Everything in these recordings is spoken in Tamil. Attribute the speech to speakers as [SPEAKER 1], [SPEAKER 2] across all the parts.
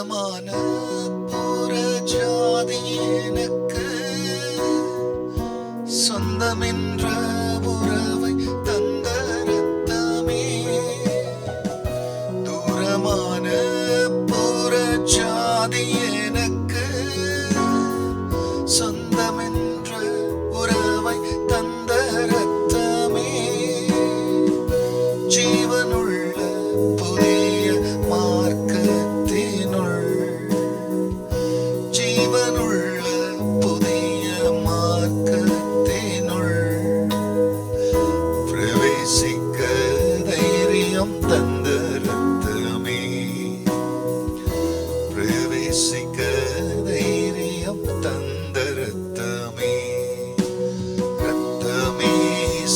[SPEAKER 1] தூரமான புறஜாதி எனக்கு சொந்தமென்ற உறவை தந்த ரத்தமே. தூரமான புறஜாதி எனக்கு சொந்தமென்ற உறவை தந்த ரத்தமே. ஜீவனுள்ள புதிய மார்க்கத்தினுள், ஜீவனுள்ள புதிய மார்க்கத்தினுள் பிரவேசிக்க தைரியம் தந்த ரத்தமே. பிரவேசிக்க தைரியம் தந்த ரத்தமே. ரத்தமே,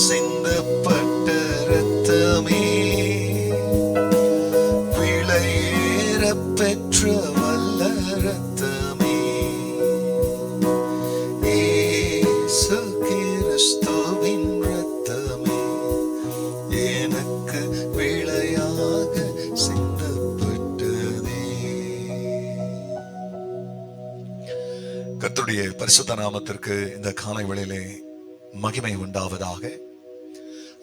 [SPEAKER 1] சிந்தப்பட்ட ரத்தமே, விலையேற பெற்ற வல்ல ரத்தமே. இயேசு கிறிஸ்துவின் ரத்தமே எனக்கு விலையாக சிந்தப்பட்டதே. கர்த்தருடைய பரிசுத்த நாமத்திற்கு இந்த காலை வேளையிலே மகிமை உண்டாவதாக.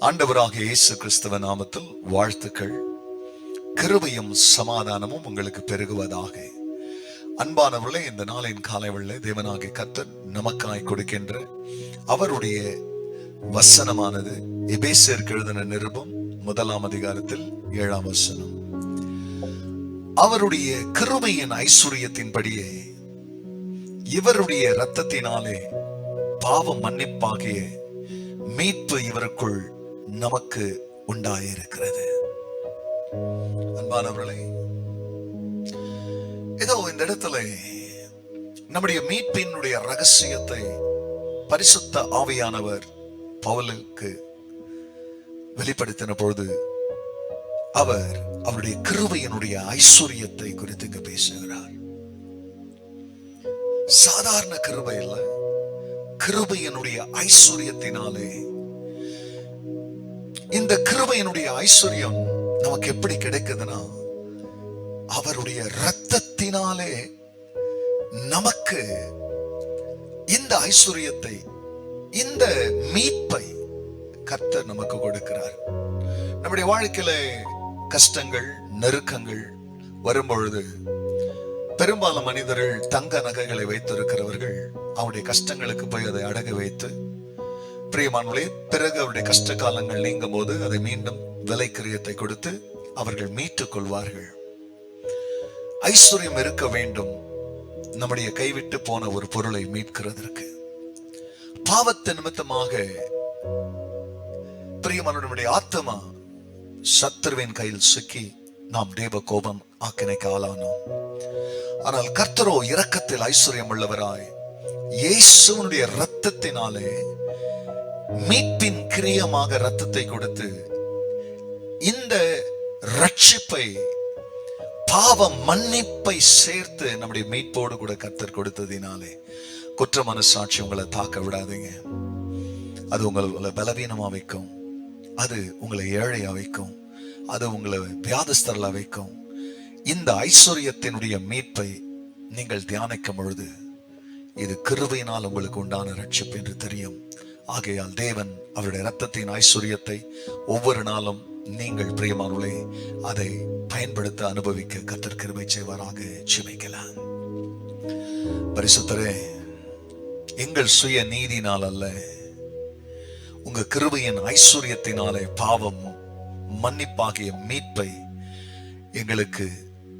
[SPEAKER 1] ஆண்டவராகிய இயேசு கிறிஸ்துவ நாமத்தில் வாழ்த்துக்கள். கிருபையும் சமாதானமும் உங்களுக்கு பெருகுவதாக. அன்பானவர்களே, இந்த நாளின் காலை வேளையிலே தேவனாகிய கர்த்தர் நமக்காய் கொடுக்கின்ற அவருடைய வசனமானது எபேசியருக்கு எழுதின நிருபம் 1ஆம் அதிகாரத்தில் 7ஆம் வசனம். அவருடைய கிருபையின் ஐஸ்வரியத்தின்படியே இவருடைய இரத்தத்தினாலே பாவ மன்னிப்பாகிய மீட்பு இவருக்குள் நமக்கு உண்டாயிருக்கிறது. அன்பானவர்களே, ஏதோ இந்த இடத்துல நம்முடைய மீட்பினுடைய ரகசியத்தை பரிசுத்த ஆவியானவர் பவுலுக்கு வெளிப்படுத்தின பொழுது அவர் அவருடைய கிருபையினுடைய ஐஸ்வரியத்தை குறித்து இங்கு பேசுகிறார். சாதாரண கிருபை இல்ல, கிருபையினுடைய ஐஸ்வரியத்தினாலே. இந்த கிருபையினுடைய ஐஸ்வர்யம் நமக்கு எப்படி கிடைக்குதுன்னா, அவருடைய இரத்தத்தினாலே நமக்கு இந்த ஐஸ்வர்யத்தை, இந்த மீட்பை கர்த்தர் நமக்கு கொடுக்கிறார். நம்முடைய வாழ்க்கையில கஷ்டங்கள், நெருக்கங்கள் வரும்பொழுது பெரும்பாலும் மனிதர்கள் தங்க நகைகளை வைத்திருக்கிறவர்கள் அவருடைய கஷ்டங்களுக்கு போய் அதை அடகு வைத்து, பிரியமானவர்களே, பிறகு அவருடைய கஷ்ட காலங்கள் நீங்கும் போது அதை மீண்டும் விலை கிரியத்தை கொடுத்து அவர்கள் மீட்டுக் கொள்வார்கள். ஐஸ்வர்யம் இருக்க வேண்டும் நம்முடைய கைவிட்டு போன ஒரு பொருளை மீட்கிறதற்கு. பாவத்து நிமித்தமாக பிரியமானவருடைய ஆத்மா சத்துருவின் கையில் சிக்கி நாம் தேவ கோபம் ஆக்கினைக்கு ஆளானோம். ஆனால் கர்த்தரோ இரக்கத்தில் ஐஸ்வர்யம் உள்ளவராய் இயேசுவினுடைய இரத்தத்தினாலே மீட்பின் கிரியமாக இரத்தத்தை கொடுத்து இந்த ரட்சிப்பை, பாவ மன்னிப்பை சேர்த்து நம்முடைய மீட்போடு கூட கர்த்தர் கொடுத்ததினாலே குற்ற மனசாட்சி உங்களை தாக்க விடாதீங்க. அது உங்களை பலவீனமா வைக்கும், அது உங்களை ஏழையா வைக்கும், அது உங்களை வியாதிஸ்தர்களா வைக்கும். இந்த ஐஸ்வர்யத்தினுடைய மீட்பை நீங்கள் தியானிக்கும் பொழுது இது கிருபையினால் உங்களுக்கு உண்டான ரட்சிப்பு என்று தெரியும். ஆகையால் தேவன் அவருடைய இரத்தத்தின் ஐஸ்வர்யத்தை ஒவ்வொரு நாளும் நீங்கள் பிரியமானவர்களே அதை பயன்படுத்த அனுபவிக்க கர்த்தர் கிருபை செய்வாராக. ஜெபிக்கலாம். பரிசுத்தரே, எங்கள் சுய நீதினால் அல்ல, உங்க கிருபையின் ஐஸ்வர்யத்தினாலே பாவம் மன்னிப்பாகிய மீட்பை எங்களுக்கு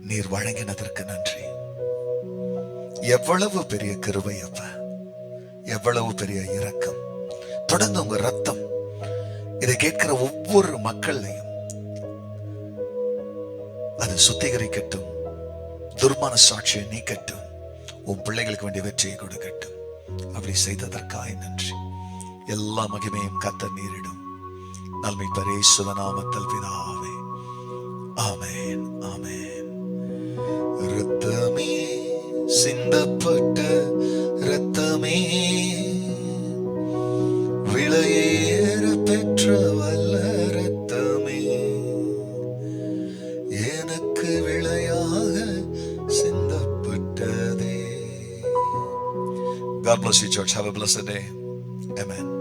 [SPEAKER 1] நீர் வழங்கினதற்கு நன்றி. எவ்வளவு பெரிய கிருபை அப்ப, எவ்வளவு பெரிய இரக்கம். தொடர்ந்து உங்க ரத்தம் இதை கேட்கிற ஒவ்வொரு மக்களையும் அது சுத்திகரிக்கட்டும், துர்மான சாட்சியை நீக்கட்டும், உன் பிள்ளைகளுக்கு வேண்டிய வெற்றியை கொடுக்கட்டும். அப்படி செய்ததற்காக நன்றி. எல்லா மகிமையும் கர்த்தர் நீரிடும். நல்மை பரேசுவ நாமத்தில் பிதாவே, ஆமென், ஆமென். இரத்தமே, சிந்தப்பட்ட இரத்தமே, விலையேற பெற்ற வல்ல இரத்தமே, எனக்கு விளையாக சிந்த God bless you, church. Have a blessed day. Amen.